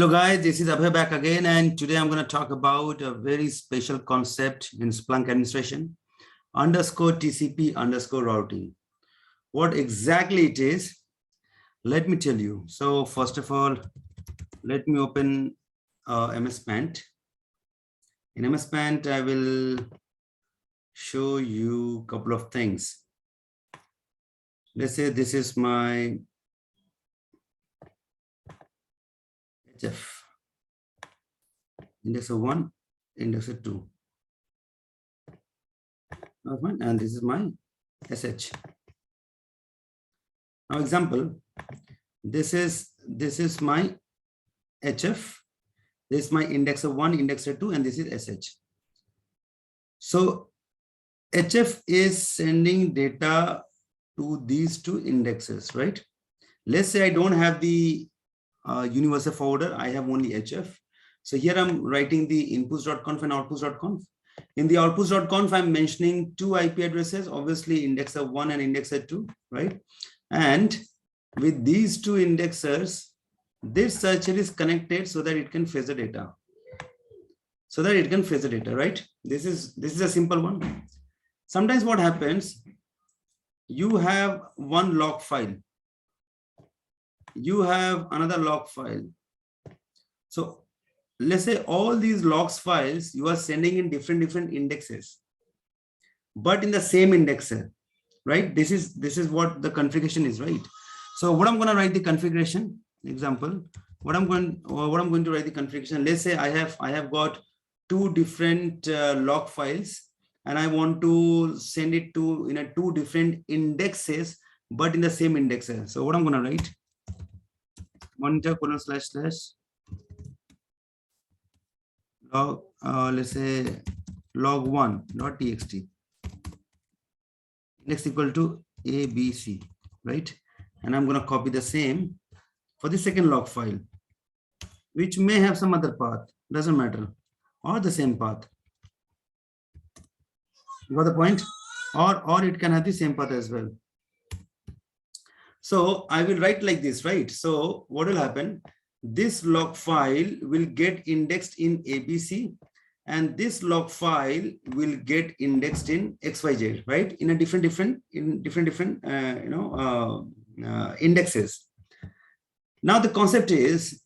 Hello guys, this is Abhay back again, and today I'm going to talk about a very special concept in Splunk administration, _TCP _routing. What exactly it is, let me tell you. So first of all, let me open MS Paint. In MS Paint, I will show you a couple of things. Let's say this is my HF. Index of 1, index of 2. And this is my SH. Now example, this is my HF, this is my index of 1, index of 2, and this is SH. So HF is sending data to these two indexes, right? Let's say I don't have the universal forwarder, I have only HF. So here I'm writing the inputs.conf and outputs.conf. In the outputs.conf, I'm mentioning two IP addresses, obviously index of 1 and index of 2, right? And with these two indexers, this searcher is connected so that it can fetch the data. Right? This is a simple one. Sometimes what happens, you have one log file. You have another log file. So let's say all these logs files you are sending in different indexes, but in the same indexer, right? This is what the configuration is, right? So what I'm going to write the configuration example. What I'm going to write the configuration. Let's say I have got two different log files, and I want to send it to two different indexes, but in the same indexer. So what I'm going to write, monitor : / log, let's say log1.txt, index equal to ABC, right? And I'm going to copy the same for the second log file, which may have some other path, doesn't matter, or the same path. You got the point? Or it can have the same path as well. So I will write like this, right? So what will happen? This log file will get indexed in ABC, and this log file will get indexed in XYZ, right? In a different indexes. Now the concept is,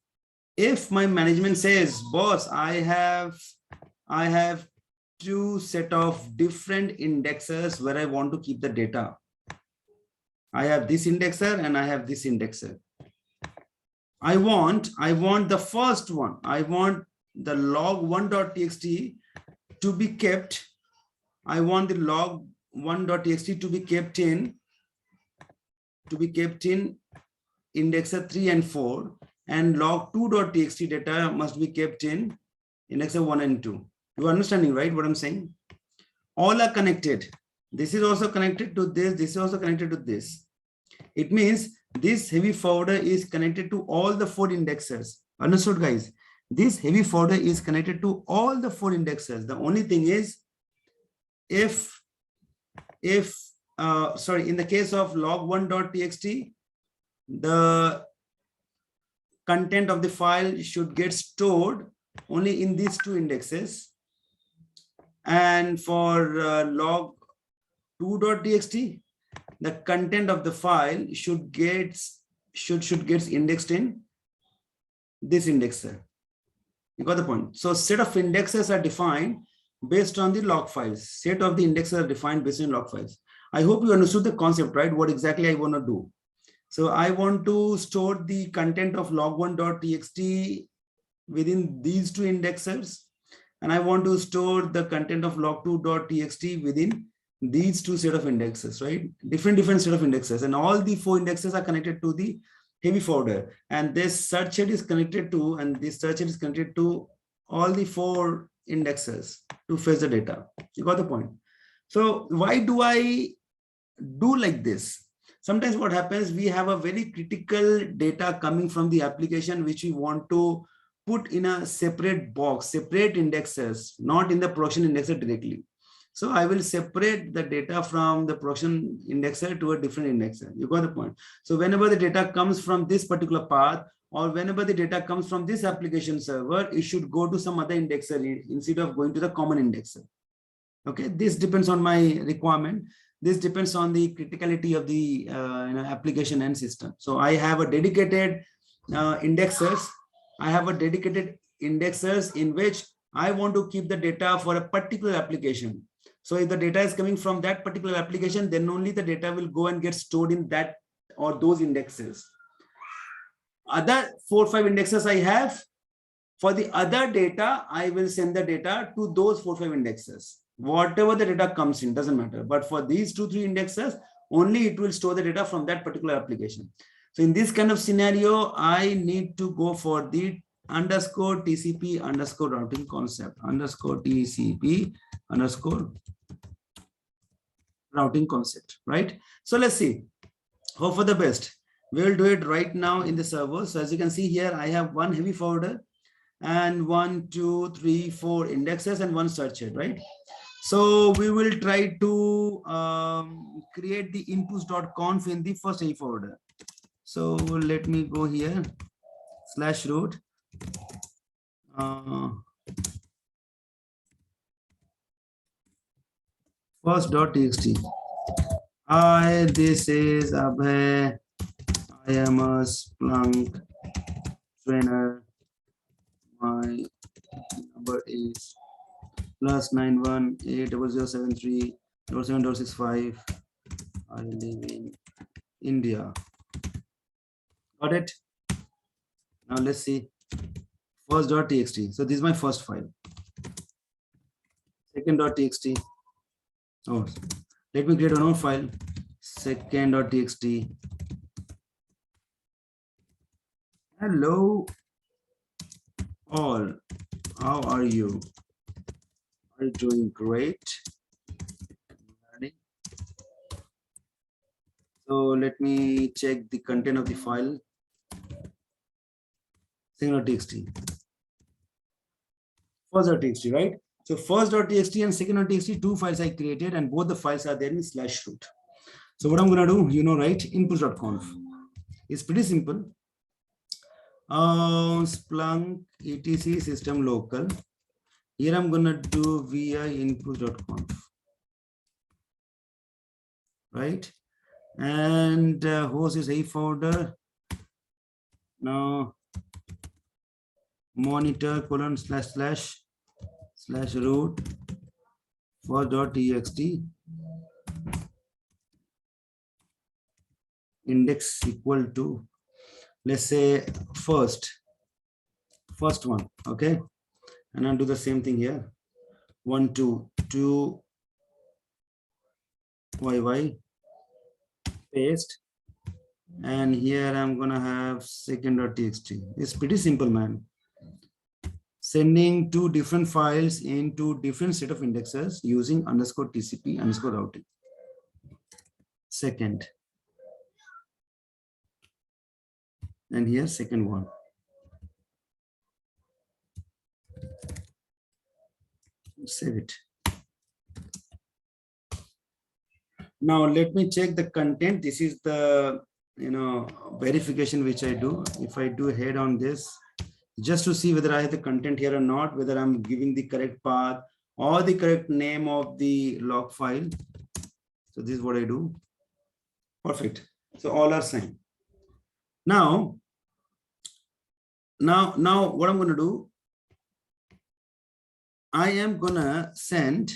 if my management says, boss, I have two set of different indexers where I want to keep the data. I have this indexer and I have this indexer. I want the first one. I want the log1.txt to be kept. I want the log1.txt to be kept in indexer 3 and 4, and log2.txt data must be kept in indexer 1 and 2. You are understanding, right, what I'm saying? All are connected. This is also connected to this. This is also connected to this. It means this heavy forwarder is connected to all the 4 indexers. Understood, guys? This heavy forwarder is connected to all the 4 indexers. The only thing is, in the case of log1.txt, the content of the file should get stored only in these 2 indexes. And for log2.txt, the content of the file should get indexed in this indexer. You got the point? So set of indexes are defined based on the log files. Set of the indexes are defined based on log files. I hope you understood the concept, right? What exactly I want to do. So I want to store the content of log1.txt within these 2 indexers, and I want to store the content of log2.txt within these 2 set of indexes, right? Different set of indexes, and all the 4 indexes are connected to the heavy forwarder, and this search head is connected to, and this search head is connected to all the 4 indexes to fetch the data. You got the point? So why do I do like this? Sometimes what happens, we have a very critical data coming from the application which we want to put in a separate box, separate indexes, not in the production indexer directly. So I will separate the data from the production indexer to a different indexer. You got the point? So whenever the data comes from this particular path, or whenever the data comes from this application server, it should go to some other indexer instead of going to the common indexer. Okay, this depends on my requirement. This depends on the criticality of the application and system. So I have a dedicated indexers. I have a dedicated indexers in which I want to keep the data for a particular application. So if the data is coming from that particular application, then only the data will go and get stored in that or those indexes. Other 4 or 5 indexes I have, for the other data, I will send the data to those 4 or 5 indexes. Whatever the data comes in, doesn't matter. But for these 2 or 3 indexes, only it will store the data from that particular application. So in this kind of scenario, I need to go for the underscore TCP underscore routing concept, underscore TCP underscore routing concept, right? So let's see. Hope for the best. We will do it right now in the server. So as you can see here, I have one heavy forwarder and 1, 2, 3, 4 indexes and one search head, right? So we will try to create the inputs.conf in the first heavy forwarder. So let me go here, /root. First.txt. Hi, this is Abhay. I am a Splunk trainer. My number is +91 80073 765. I live in India. Got it? Now let's see. First.txt. So this is my first file. Second.txt. Oh, let me create another file. Second.txt. Hello all. How are you? Are you doing great? So let me check the content of the file. Second.txt. First.txt, right? So first.txt and second.txt, 2 files I created, and both the files are there in /root. So what I'm going to do, you know, right? Inputs.conf. It's pretty simple. Splunk etc system local. Here I'm going to do vi inputs.conf. Right? And host is a folder. Now monitor /root first.txt index equal to, let's say, first one. Okay, and I'll do the same thing here. 1 2 2 yy paste, and here I'm gonna have second.txt. It's pretty simple, man. Sending 2 different files into different set of indexes using underscore TCP underscore routing. Second, and here second one. Save it. Now let me check the content. This is the verification which I do. If I do head on this, just to see whether I have the content here or not, whether I'm giving the correct path or the correct name of the log file. So this is what I do. Perfect. So all are signed. Now what I'm going to do, I am going to send,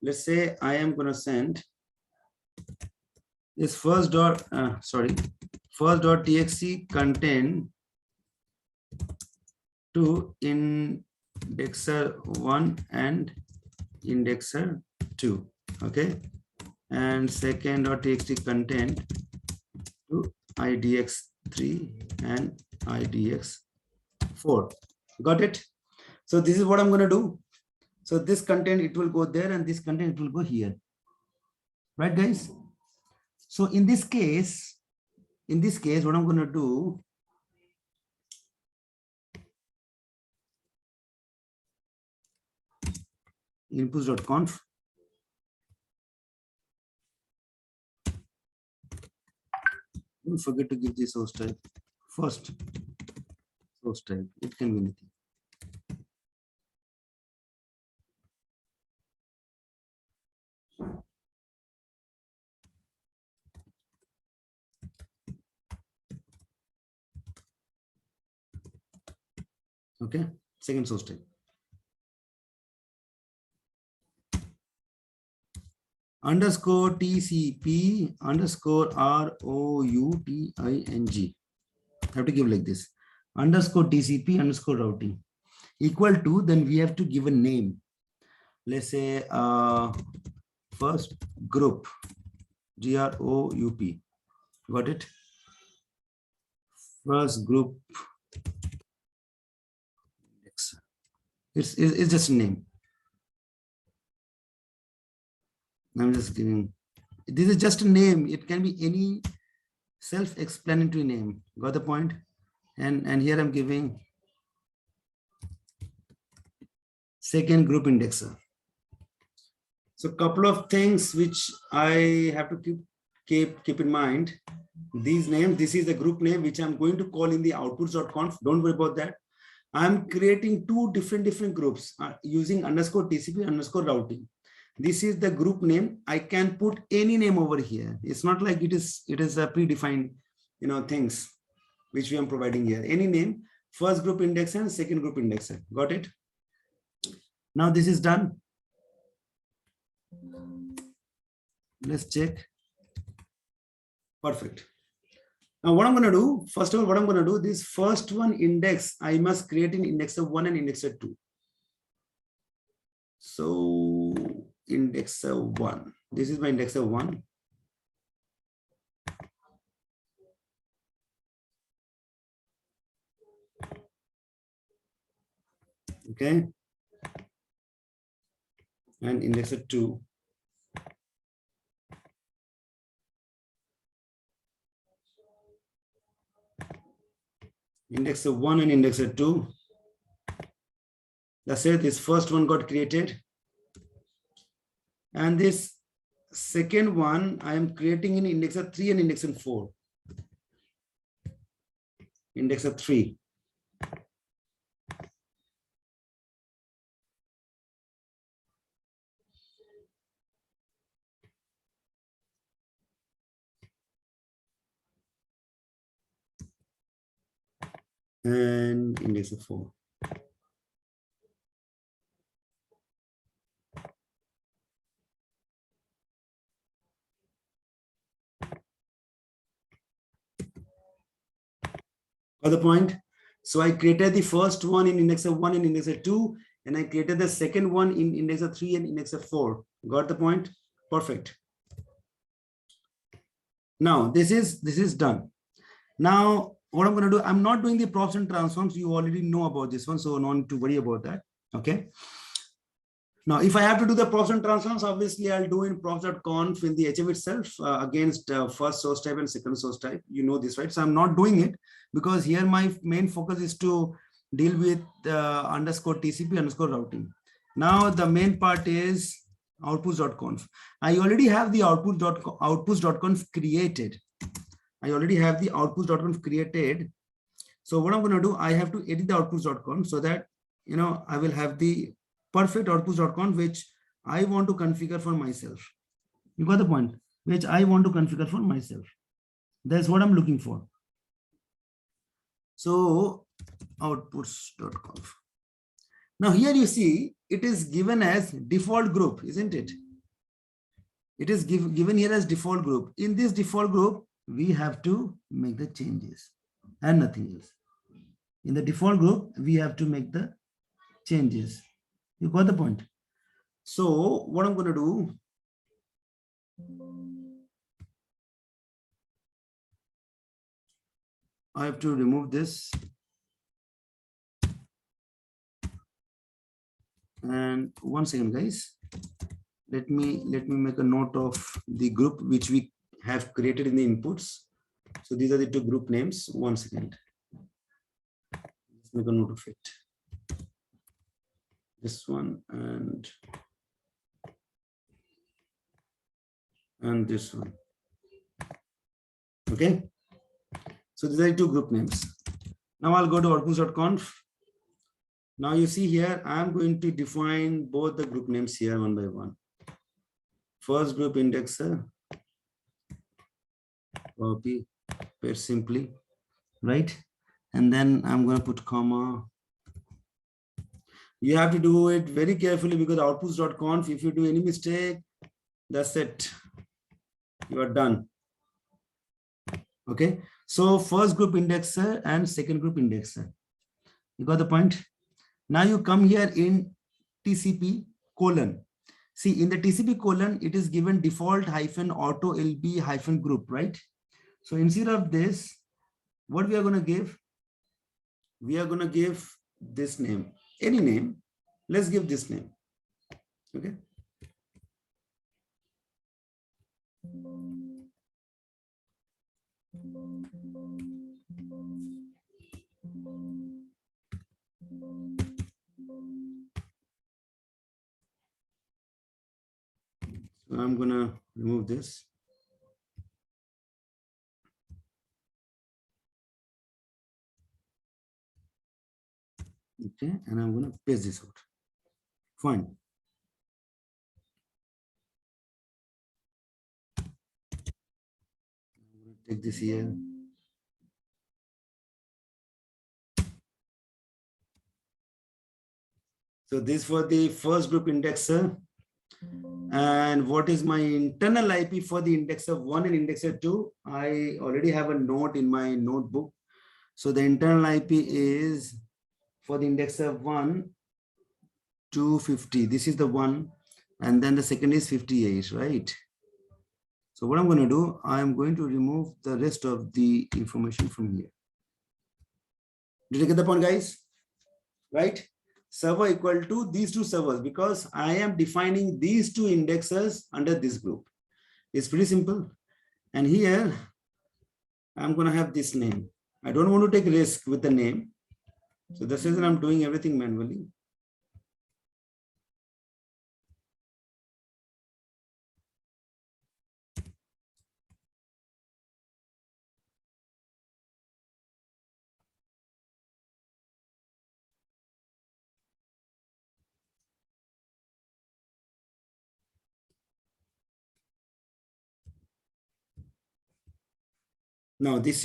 let's say I am going to send this first.txt content to indexer 1 and indexer 2. Okay, and second.txt content to idx3 and idx4. Got it? So this is what I'm going to do. So this content, it will go there, and this content, it will go here. Right, guys? So in this case, what I'm going to do, inputs.conf. Don't forget to give the source type. First, source type. It can be anything. Okay. Second source type. Underscore TCP underscore ROUTING. Have to give like this. Underscore TCP underscore routing equal to, then we have to give a name. Let's say first group, GROUP. Got it? First group. It's just a name. I'm just giving. This is just a name. It can be any self-explanatory name. Got the point? And here I'm giving second group indexer. So a couple of things which I have to keep in mind. These names, this is the group name which I'm going to call in the outputs.conf. Don't worry about that. I'm creating two different groups using underscore TCP underscore routing. This is the group name. I can put any name over here. It's not like it is a predefined, things which we are providing here. Any name, first group indexer and second group indexer. Got it? Now this is done. Let's check. Perfect. Now what I'm going to do, first of all, what I'm going to do, this first one index, I must create an indexer 1 and indexer 2. So indexer 1, this is my indexer 1. Okay. And indexer 2. Indexer 1 and indexer 2. That's it. This first one got created. And this second one, I am creating in indexer 3 and indexer 4. Indexer 3. And indexer 4. Got the point? So I created the first one in indexer 1 and indexer 2, and I created the second one in indexer 3 and indexer 4. Got the point? Perfect. Now this is done. Now what I'm going to do, I'm not doing the props and transforms. You already know about this one, so no need to worry about that. Okay. Now, if I have to do the props and transforms, obviously I'll do in props.conf in the HF itself against first source type and second source type. You know this, right? So I'm not doing it because here my main focus is to deal with underscore TCP underscore routing. Now the main part is outputs.conf. I already have the outputs.conf created. I already have the outputs.conf created. So what I'm going to do, I have to edit the outputs.conf so that, I will have the perfect outputs.conf, which I want to configure for myself. You got the point? Which I want to configure for myself. That's what I'm looking for. So outputs.conf. Now here you see it is given as default group, isn't it? It is given here as default group. In this default group, we have to make the changes and nothing else. In the default group, we have to make the changes. You got the point? So what I'm going to do, I have to remove this. And 1 second, guys. Let me make a note of the group which we have created in the inputs. So these are the two group names. 1 second. Let's make a note of it. This one and this one. Okay. So these are two group names. Now I'll go to outputs.conf. Now you see here, I'm going to define both the group names here one by one. First group indexer, copy, paste simply, right? And then I'm going to put comma. You have to do it very carefully because outputs.conf, if you do any mistake, that's it. You are done. Okay. So first group indexer and second group indexer. You got the point? Now you come here in TCP colon. See, in the TCP colon, it is given default hyphen auto LB hyphen group, right? So instead of this, what we are going to give? We are going to give this name, any name. Let's give this name. Okay. So I'm going to remove this. Okay, and I'm going to paste this out. Fine. I'm going to take this here. So this for the first group indexer. And what is my internal IP for the indexer 1 and indexer 2? I already have a note in my notebook. So the internal IP is for the indexer 1, 250. This is the one. And then the second is 58, right? So what I'm going to do, I'm going to remove the rest of the information from here. Did you get the point, guys? Right? Server equal to these two servers because I am defining these two indexers under this group. It's pretty simple. And here, I'm going to have this name. I don't want to take risk with the name. So this is I'm doing everything manually. Now these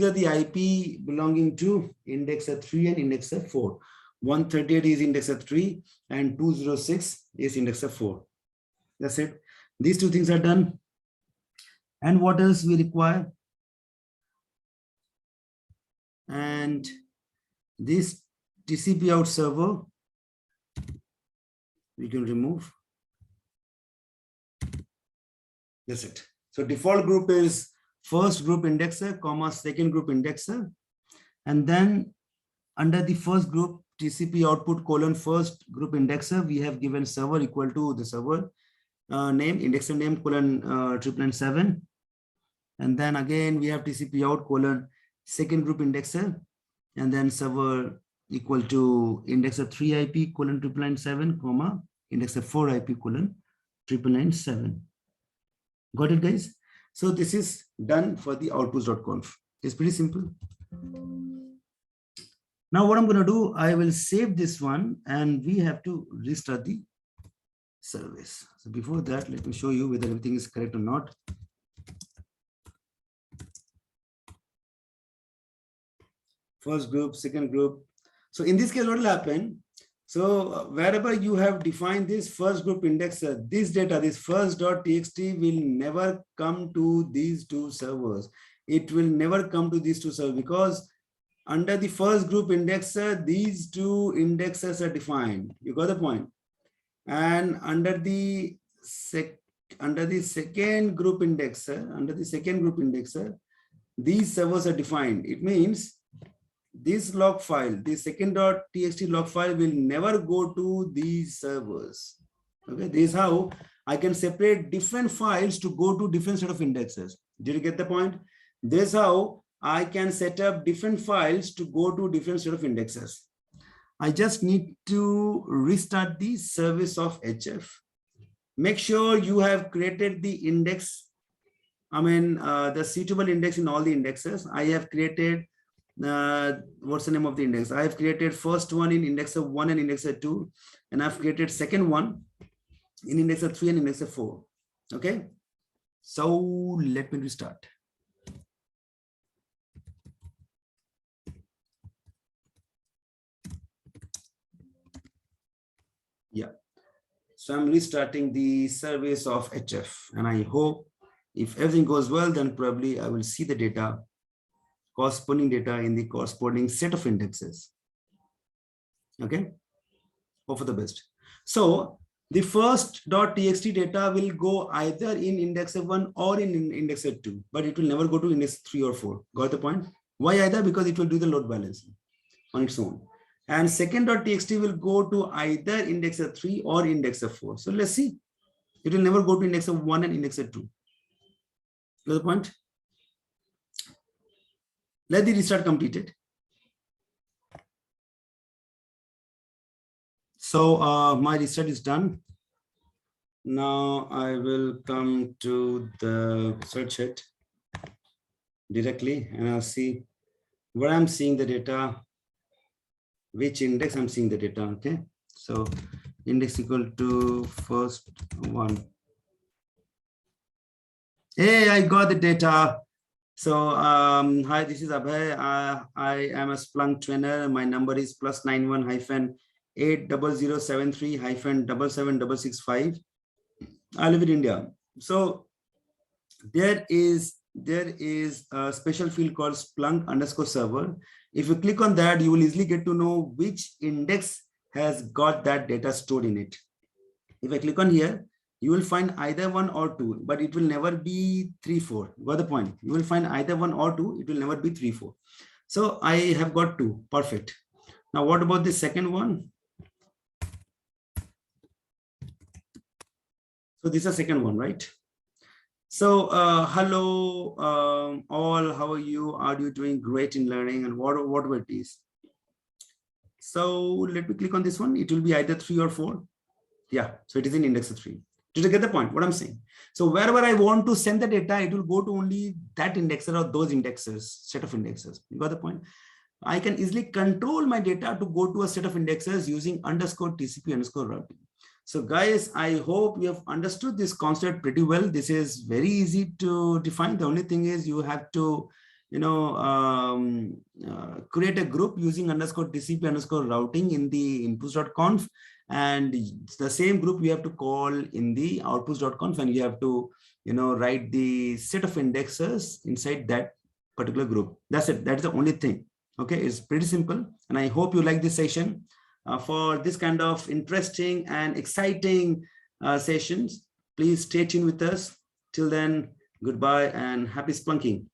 are the IP belonging to indexer 3 and indexer 4. 138 is indexer 3 and 206 is indexer 4. That's it. These two things are done. And what else we require? And this TCP out server, we can remove. That's it. So default group is first group indexer, comma, second group indexer. And then under the first group, TCP output colon first group indexer, we have given server equal to the server name, indexer name colon 997. And then again, we have TCP out colon second group indexer, and then server equal to indexer 3 IP colon 997, comma, indexer 4 IP colon 997. Got it, guys? So this is done for the outputs.conf. It's pretty simple. Now what I'm going to do, I will save this one and we have to restart the service. So before that, let me show you whether everything is correct or not. First group, second group. So in this case, what will happen? So wherever you have defined this first group indexer, this data, this first.txt will never come to these two servers. It will never come to these two servers because under the first group indexer, these two indexers are defined. You got the point? And under the second group indexer, these servers are defined. It means this log file, the second.txt log file will never go to these servers. Okay, this is how I can separate different files to go to different set of indexes. Did you get the point? This is how I can set up different files to go to different set of indexes. I just need to restart the service of HF. Make sure you have created the index I mean, the suitable index in all the indexes. I have created, what's the name of the index? I have created first one in indexer 1 and indexer 2, and I've created second one in indexer 3 and indexer 4. Okay. So let me restart. Yeah. So I'm restarting the service of HF, and I hope if everything goes well, then probably I will see the data, corresponding data in the corresponding set of indexes. Okay. Hope for the best. So the first .txt data will go either in indexer 1 or in indexer 2, but it will never go to index 3 or 4. Got the point? Why either? Because it will do the load balancing on its own. And second .txt will go to either indexer 3 or indexer 4. So let's see. It will never go to indexer 1 and indexer 2. Got the point? Let the restart completed. So my restart is done. Now I will come to the search it directly, and I'll see where I'm seeing the data, which index I'm seeing the data. Okay. So index equal to first one. Hey, I got the data. So hi, this is Abhay. I am a Splunk trainer. My number is +91-80073-77665. I live in India. So there is a special field called Splunk_server. If you click on that, you will easily get to know which index has got that data stored in it. If I click on here, you will find either 1 or 2, but it will never be 3, 4. Got the point? You will find either 1 or 2. It will never be 3, 4. So I have got 2. Perfect. Now, what about the second one? So this is the second one, right? So hello all, how are you? Are you doing great in learning, and whatever it is? So let me click on this one. It will be either 3 or 4. Yeah, so it is in index 3. Did you get the point? What I'm saying? So wherever I want to send the data, it will go to only that indexer or those indexes, set of indexes. You got the point? I can easily control my data to go to a set of indexes using _TCP_routing. So guys, I hope you have understood this concept pretty well. This is very easy to define. The only thing is you have to, create a group using _TCP_routing in the inputs.conf, and the same group you have to call in the outputs.conf, and you have to, write the set of indexes inside that particular group. That's it. That's the only thing. Okay, it's pretty simple, and I hope you like this session. For this kind of interesting and exciting sessions, please stay tuned with us. Till then, goodbye and happy splunking.